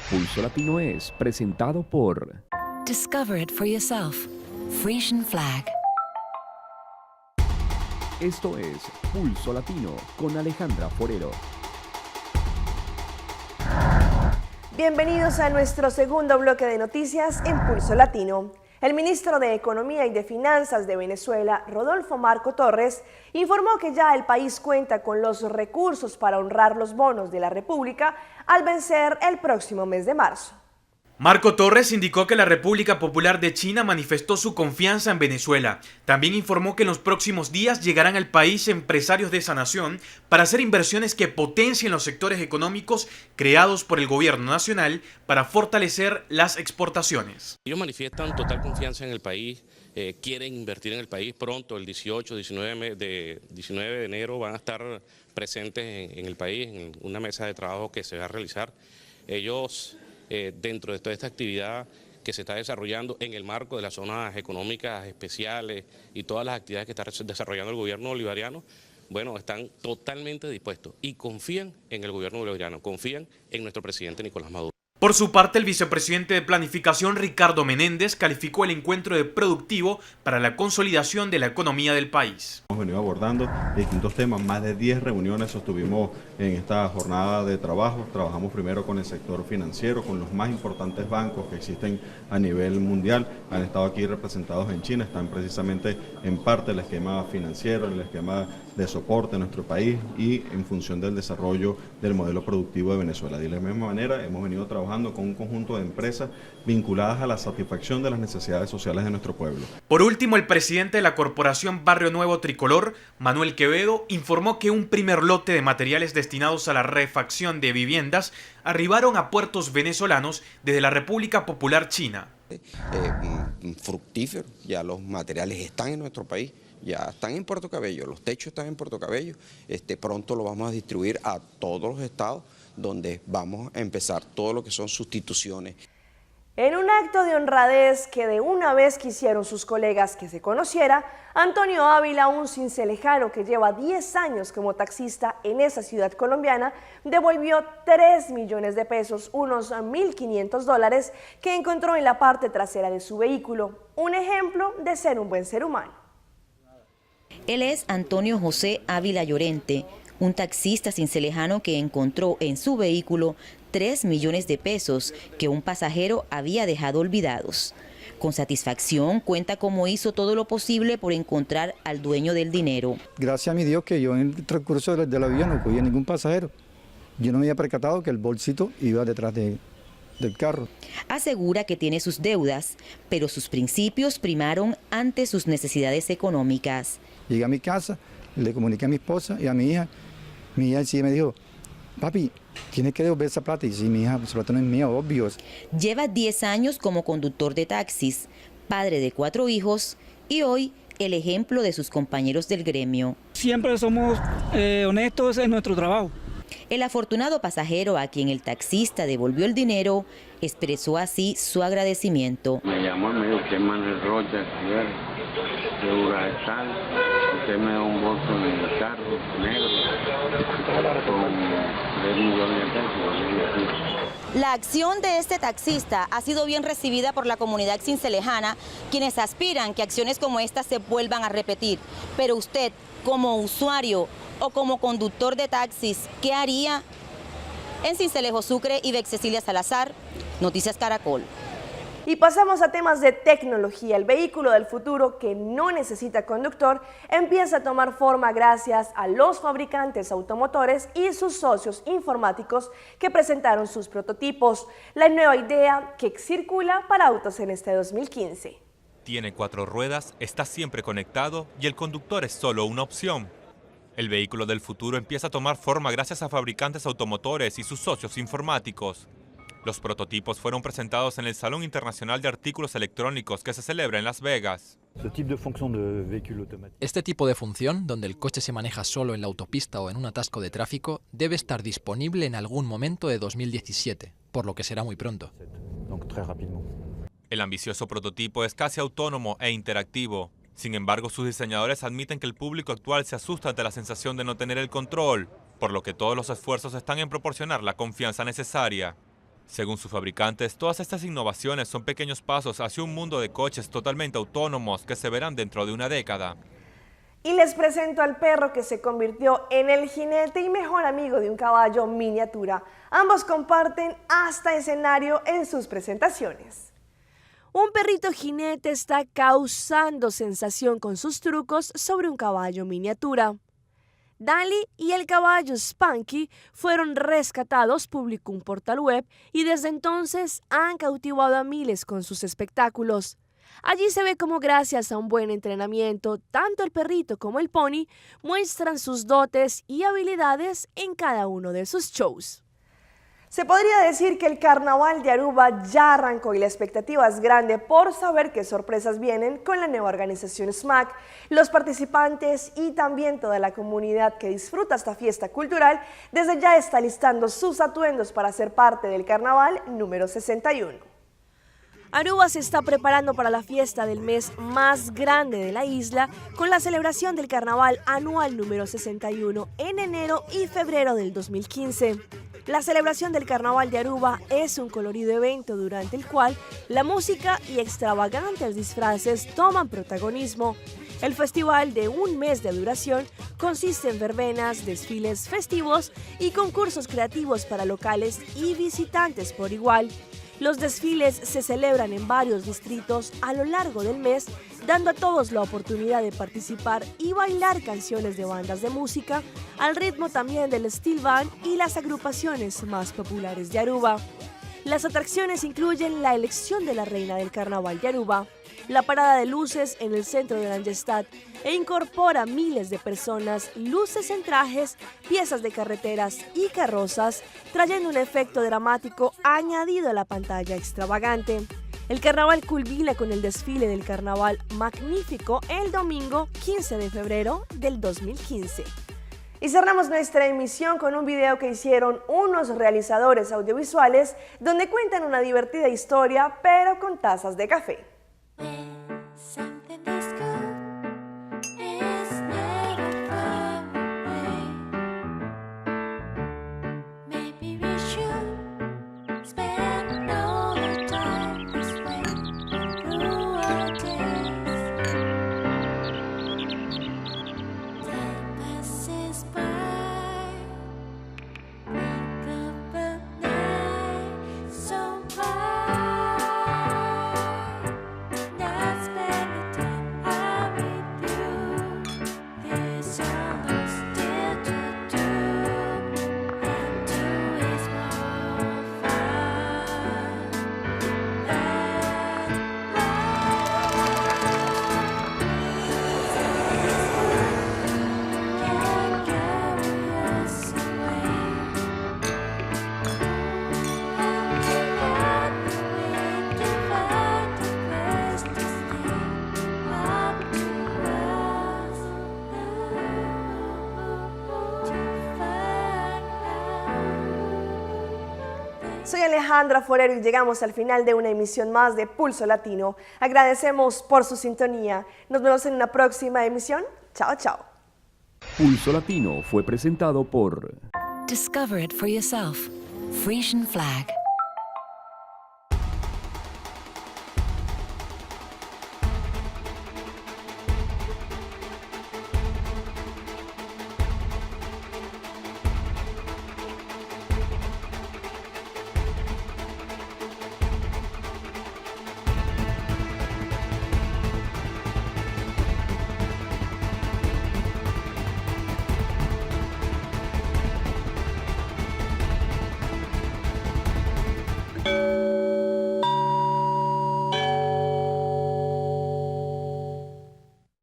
Pulso Latino es presentado por Discover it for yourself. Frisian Flag. Esto es Pulso Latino con Alejandra Forero. Bienvenidos a nuestro segundo bloque de noticias en Pulso Latino. El ministro de Economía y de Finanzas de Venezuela, Rodolfo Marco Torres, informó que ya el país cuenta con los recursos para honrar los bonos de la República al vencer el próximo mes de marzo. Marco Torres indicó que la República Popular de China manifestó su confianza en Venezuela. También informó que en los próximos días llegarán al país empresarios de esa nación para hacer inversiones que potencien los sectores económicos creados por el gobierno nacional para fortalecer las exportaciones. Ellos manifiestan total confianza en el país, quieren invertir en el país pronto, el 19 de enero van a estar presentes en el país, en una mesa de trabajo que se va a realizar. Ellos, dentro de toda esta actividad que se está desarrollando en el marco de las zonas económicas especiales y todas las actividades que está desarrollando el gobierno bolivariano, bueno, están totalmente dispuestos y confían en el gobierno bolivariano, confían en nuestro presidente Nicolás Maduro. Por su parte, el vicepresidente de Planificación, Ricardo Menéndez, calificó el encuentro de productivo para la consolidación de la economía del país. Hemos venido abordando distintos temas, más de 10 reuniones sostuvimos en esta jornada de trabajo. Trabajamos primero con el sector financiero, con los más importantes bancos que existen a nivel mundial. Han estado aquí representados en China, están precisamente en parte el esquema financiero, el esquema de soporte en nuestro país y en función del desarrollo del modelo productivo de Venezuela. De la misma manera, hemos venido trabajando con un conjunto de empresas vinculadas a la satisfacción de las necesidades sociales de nuestro pueblo. Por último, el presidente de la Corporación Barrio Nuevo Tricolor, Manuel Quevedo, informó que un primer lote de materiales destinados a la refacción de viviendas arribaron a puertos venezolanos desde la República Popular China. Fructífero, ya los materiales están en nuestro país, ya están en Puerto Cabello, los techos están en Puerto Cabello, pronto lo vamos a distribuir a todos los estados donde vamos a empezar todo lo que son sustituciones. En un acto de honradez que de una vez quisieron sus colegas que se conociera, Antonio Ávila, un cincelejano que lleva 10 años como taxista en esa ciudad colombiana, devolvió 3 millones de pesos, unos $1.500, que encontró en la parte trasera de su vehículo. Un ejemplo de ser un buen ser humano. Él es Antonio José Ávila Llorente, un taxista cincelejano que encontró en su vehículo 3 millones de pesos que un pasajero había dejado olvidados. Con satisfacción cuenta cómo hizo todo lo posible por encontrar al dueño del dinero. Gracias a mi Dios que yo en el transcurso de la vía no cogí a ningún pasajero. Yo no me había percatado que el bolsito iba detrás del carro. Asegura que tiene sus deudas, pero sus principios primaron ante sus necesidades económicas. Llegué a mi casa, le comuniqué a mi esposa y a mi hija. Mi hija sí me dijo: papi, tienes que devolver esa plata. Y sí, mi hija, esa plata no es mía, obvio. Lleva 10 años como conductor de taxis, padre de 4 hijos y hoy el ejemplo de sus compañeros del gremio. Siempre somos honestos en nuestro trabajo. El afortunado pasajero a quien el taxista devolvió el dinero expresó así su agradecimiento. Me llamó y me dijo que Manuel Rocha, de Uraltal, usted me da un bolso en el carro negro con 3 millones de pesos. La acción de este taxista ha sido bien recibida por la comunidad cincelejana, quienes aspiran que acciones como estas se vuelvan a repetir. Pero usted, como usuario o como conductor de taxis, ¿qué haría? En Cincelejo Sucre, Ibex Cecilia Salazar, Noticias Caracol. Y pasamos a temas de tecnología. El vehículo del futuro que no necesita conductor empieza a tomar forma gracias a los fabricantes automotores y sus socios informáticos que presentaron sus prototipos. La nueva idea que circula para autos en este 2015. Tiene 4 ruedas, está siempre conectado y el conductor es solo una opción. El vehículo del futuro empieza a tomar forma gracias a fabricantes automotores y sus socios informáticos. Los prototipos fueron presentados en el Salón Internacional de Artículos Electrónicos que se celebra en Las Vegas. Este tipo de función, donde el coche se maneja solo en la autopista o en un atasco de tráfico, debe estar disponible en algún momento de 2017, por lo que será muy pronto. El ambicioso prototipo es casi autónomo e interactivo. Sin embargo, sus diseñadores admiten que el público actual se asusta ante la sensación de no tener el control, por lo que todos los esfuerzos están en proporcionar la confianza necesaria. Según sus fabricantes, todas estas innovaciones son pequeños pasos hacia un mundo de coches totalmente autónomos que se verán dentro de una década. Y les presento al perro que se convirtió en el jinete y mejor amigo de un caballo miniatura. Ambos comparten hasta escenario en sus presentaciones. Un perrito jinete está causando sensación con sus trucos sobre un caballo miniatura. Dali y el caballo Spanky fueron rescatados, publicó un portal web, y desde entonces han cautivado a miles con sus espectáculos. Allí se ve cómo gracias a un buen entrenamiento, tanto el perrito como el pony muestran sus dotes y habilidades en cada uno de sus shows. Se podría decir que el Carnaval de Aruba ya arrancó y la expectativa es grande por saber qué sorpresas vienen con la nueva organización SMAC. Los participantes y también toda la comunidad que disfruta esta fiesta cultural desde ya está listando sus atuendos para ser parte del Carnaval número 61. Aruba se está preparando para la fiesta del mes más grande de la isla con la celebración del Carnaval anual número 61 en enero y febrero del 2015. La celebración del Carnaval de Aruba es un colorido evento durante el cual la música y extravagantes disfraces toman protagonismo. El festival, de un mes de duración, consiste en verbenas, desfiles festivos y concursos creativos para locales y visitantes por igual. Los desfiles se celebran en varios distritos a lo largo del mes, dando a todos la oportunidad de participar y bailar canciones de bandas de música, al ritmo también del steel band y las agrupaciones más populares de Aruba. Las atracciones incluyen la elección de la reina del Carnaval de Aruba, la parada de luces en el centro de Langestad e incorpora miles de personas, luces en trajes, piezas de carreteras y carrozas, trayendo un efecto dramático añadido a la pantalla extravagante. El carnaval culmina con el desfile del Carnaval Magnífico el domingo 15 de febrero del 2015. Y cerramos nuestra emisión con un video que hicieron unos realizadores audiovisuales donde cuentan una divertida historia, pero con tazas de café. Soy Alejandra Forero y llegamos al final de una emisión más de Pulso Latino. Agradecemos por su sintonía. Nos vemos en una próxima emisión. Chao, chao. Pulso Latino fue presentado por... Discover it for yourself. Frisian Flag.